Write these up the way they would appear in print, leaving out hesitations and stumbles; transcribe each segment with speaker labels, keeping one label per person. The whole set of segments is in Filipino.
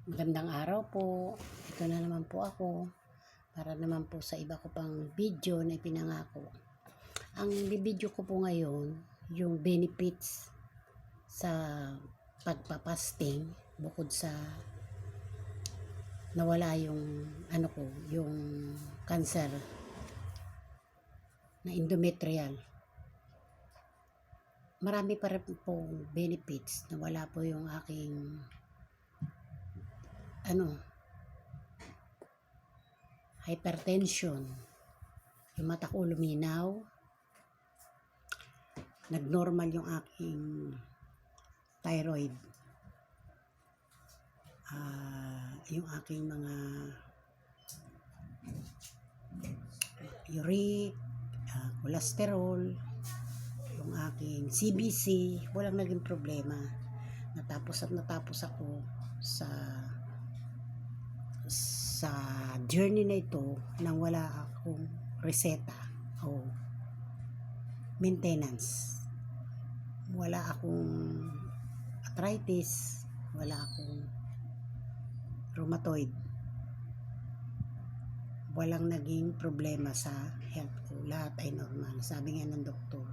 Speaker 1: Magandang araw po. Ito na naman po ako para naman po sa iba ko pang video na ipinangako. Ang bibidyo ko po ngayon, yung benefits sa pagpapasting bukod sa nawala yung yung cancer na endometrial. Marami pa rin pong benefits na wala po yung aking hypertension, yung mata ko luminaw, nagnormal yung aking thyroid, yung aking mga uric, cholesterol, yung aking CBC, walang naging problema. Natapos ako sa journey na ito nang wala akong reseta o maintenance. Wala akong arthritis, wala akong rheumatoid. Walang naging problema sa health ko. Lahat ay normal. Sabi nga ng doktor.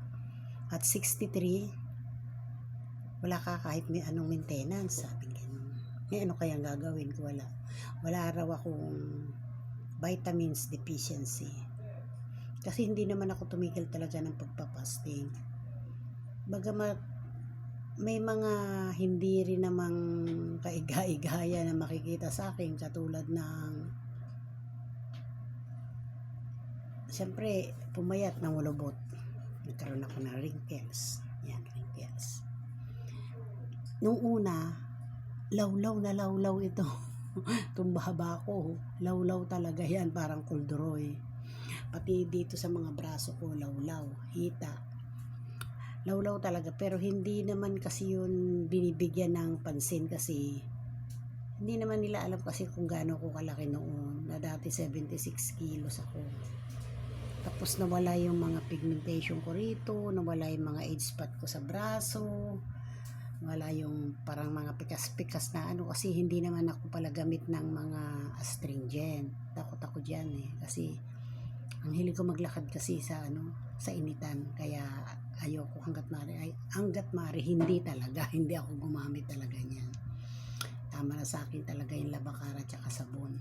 Speaker 1: At 63, wala ka kahit may anong maintenance. Sabi nga. Ano kayang gagawin ko? Wala raw akong vitamins deficiency. Kasi hindi naman ako tumigil talaga ng pagpapasting. Bagamat may mga hindi rin namang kaiga-igaya na makikita sa akin, katulad ng siyempre pumayat ng ulobot. Nagkaroon ako ng wrinkles. Yan, wrinkles. Nung una, lawlaw na lawlaw ito. Tumbahaba ko. Lawlaw talaga yan, parang kulduroy. Pati dito sa mga braso ko, lawlaw, hita. Lawlaw talaga, pero hindi naman kasi yun binibigyan ng pansin kasi hindi naman nila alam kasi kung gaano ko kalaki noon, na dati 76 kilos ako. Tapos nawala yung mga pigmentation ko rito, nawala yung mga age spot ko sa braso, wala yung parang mga pikas-pikas na kasi hindi naman ako pala gamit ng mga astringent. Takot ako dyan kasi ang hilig ko maglakad kasi sa initan, kaya ayoko hanggat maaari hindi ako gumamit talaga niyan. Tama na sa akin talaga yung labakara at sabon.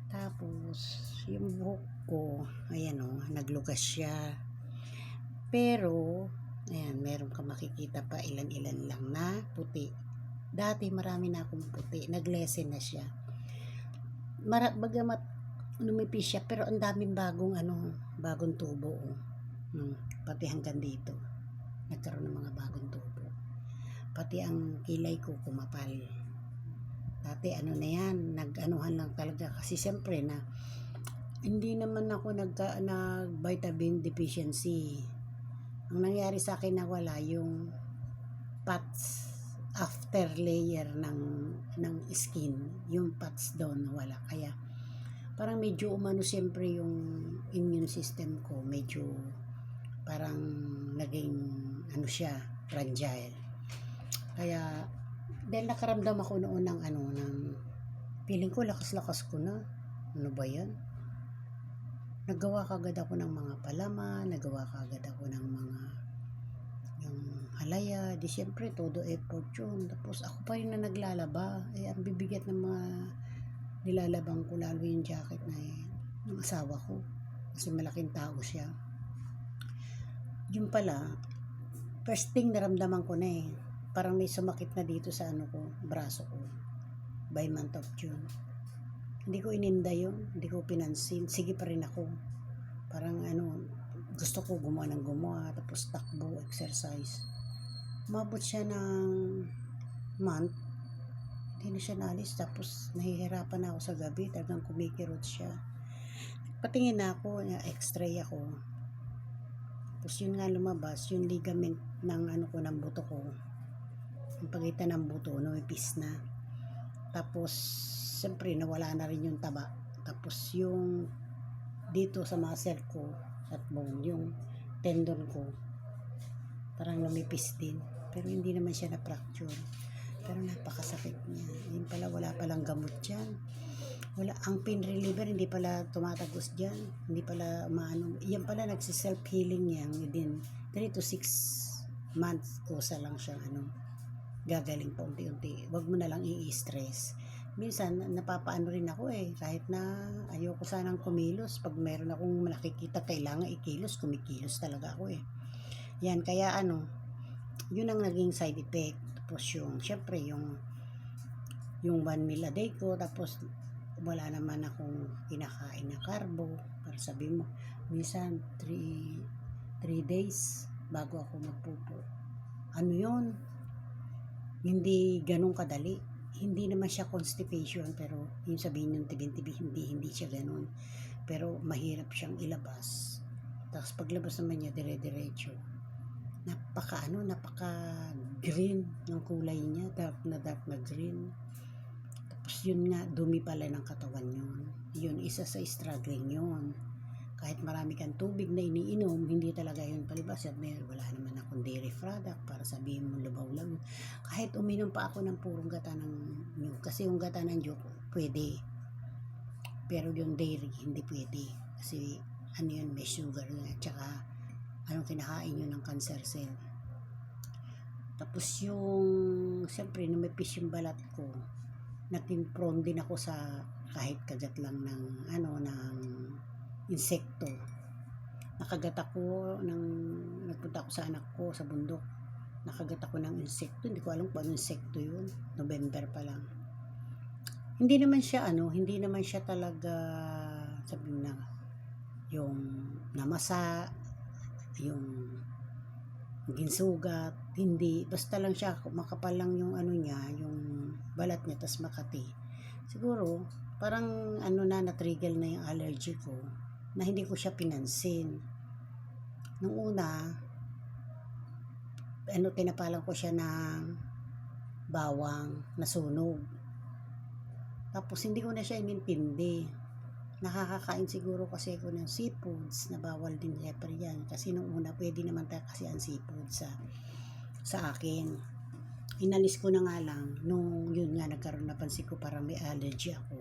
Speaker 1: Tapos yung buhok ko, ayan naglugas siya, pero ayan, meron ka makikita pa ilan-ilan lang na puti. Dati marami na akong puti, naglesen na siya. Bagamat lumipis siya, pero ang daming bagong tubo. Pati hanggang dito, nagkaroon ng mga bagong tubo. Pati ang kilay ko kumapal. Dati na yan, nag-anuhan lang talaga. Kasi siyempre na, hindi naman ako nag-vitamin deficiency. Ang nangyari sa akin na wala yung pats after layer ng skin, yung pats doon wala, kaya parang medyo siyempre yung immune system ko medyo parang naging siya, fragile. Kaya dahil nakaramdam ako noon ng feeling ko lakas-lakas ko na, ano ba yan, nagawa kagad ako ng mga palaman, nagawa kagad ako ng mga yung halaya, di syempre todo effort yun. Tapos ako pa rin na naglalaba, ang bibigat ng mga nilalabang ko, lalo yung jacket na ng asawa ko kasi malaking tao siya. Yung pala, first thing naramdaman ko na parang may sumakit na dito sa braso ko by month of June. Hindi ko ininda yun, hindi ko pinansin, sige pa rin ako. Parang gusto ko gumawa, tapos takbo, exercise. Umabot siya ng month, hindi na siya nalis, tapos nahihirapan na ako sa gabi, talagang kumikirot siya. Patingin na ako, x-ray ako. Tapos yun nga lumabas, yung ligament ng ng buto ko. Ang pagitan ng buto, numipis na. Tapos, siyempre, nawala na rin yung taba. Tapos, yung dito sa muscle ko, at bone, yung tendon ko, parang lumipis din. Pero hindi naman siya na-fracture. Pero napakasakit niya. Yung pala wala palang gamot dyan. Wala, ang pain reliever hindi pala tumatagos dyan, hindi pala maano, yan pala nagsi-self healing yan within 3 to 6 months, kusa lang siyang gagaling pa unti-unti. Wag mo na lang i-stress. Minsan napapaano rin ako kahit na ayoko sanang kumilos, pag meron akong nakikita kailangan ikilos, kumikilos talaga ako yan, kaya yun ang naging side effect. Tapos syempre yung 1 meal a day ko, tapos wala naman akong kinakain na carbo, para sabi mo minsan 3 days bago ako magpupo. Yun, hindi ganun kadali. Hindi naman siya constipation, pero yung sabihin yung tibin-tibi, hindi siya ganun, pero mahirap siyang ilabas. Tapos paglabas naman niya dire-diretso, napaka green ng kulay niya, dark na green. Tapos yun nga, dumi pala ng katawan yun isa sa struggling yun. Kahit marami kang tubig na iniinom, hindi talaga yun palibas. At wala naman akong dairy product para sabihin mo lubaw-law. Kahit uminom pa ako ng purong gata ng nyug, kasi yung gata ng nyug pwede, pero yung dairy hindi pwede, kasi yun, may sugar yun, at saka kinakain yun ng cancer cell. Tapos siyempre numipis yung balat ko, naging prone din ako sa kahit kagat lang ng ng insekto. Nakagat ako nagpunta ako sa anak ko sa bundok, nakagat ako ng insekto, hindi ko alam kung anong insekto yun. November pa lang. Hindi naman siya talaga sabihin na yung namasa, yung ginsugat, hindi, basta lang siya makapal lang yung niya, yung balat niya, tas makati. Siguro parang na-trigger na yung allergy ko, na hindi ko siya pinansin nung una. Tinapalan ko siya ng bawang na sunog, tapos hindi ko na siya inintindi. Nakakakain siguro kasi ako ng seafoods, na bawal din siyempre yan, kasi nung una pwede naman kasi ang seafood sa akin. Inalis ko na nga lang nung yun nga, nagkaroon, napansin ko parang may allergy ako,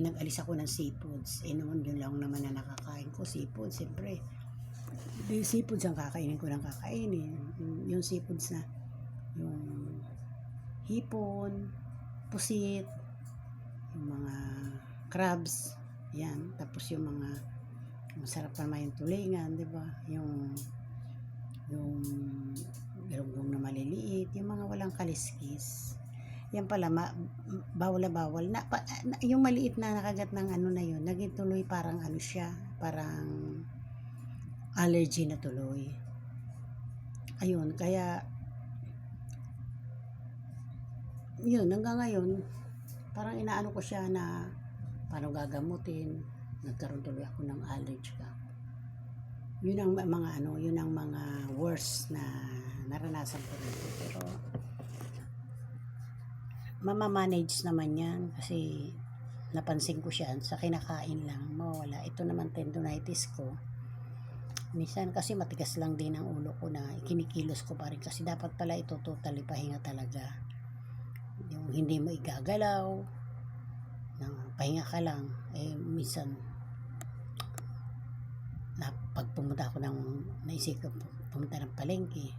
Speaker 1: nag-alis ako ng seafoods. Noon yun lang naman na nakakain ko seafood. Siyempre yung seafoods ang kakainin ko ng kakainin, yung seafoods na yung hipon, pusit, yung mga crabs, yan. Tapos yung mga masarap naman yung tulingan, di ba? Yung birumbong na maliliit, yung mga walang kaliskis. Yan pala, bawal na bawal. Yung maliit na nakagat ng na yun, naging tuloy parang siya, parang allergy na tuloy. Ayun, kaya yun, hanggang ngayon, parang inaano ko siya na paano gagamutin. Nagkaroon tuloy ako ng allergy ka. Yun ang mga worst na naranasan ko rin. Pero mamamanage naman yan, kasi napansin ko siya sa kinakain lang, mawala. Ito naman tendonitis ko, minsan kasi matigas lang din ang ulo ko, na kinikilos ko pa rin, kasi dapat pala ito totally pahinga talaga, yung hindi mo igagalaw, pahinga ka lang. Minsan pag pumunta ako naisip ko pumunta ng palengke,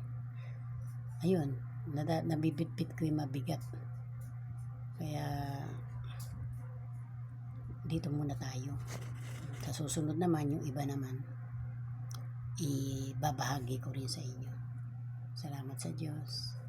Speaker 1: ayun, nabibitbit ko yung mabigat. Kaya dito muna tayo. Sa susunod naman, yung iba naman ibabahagi ko rin sa inyo. Salamat sa Diyos.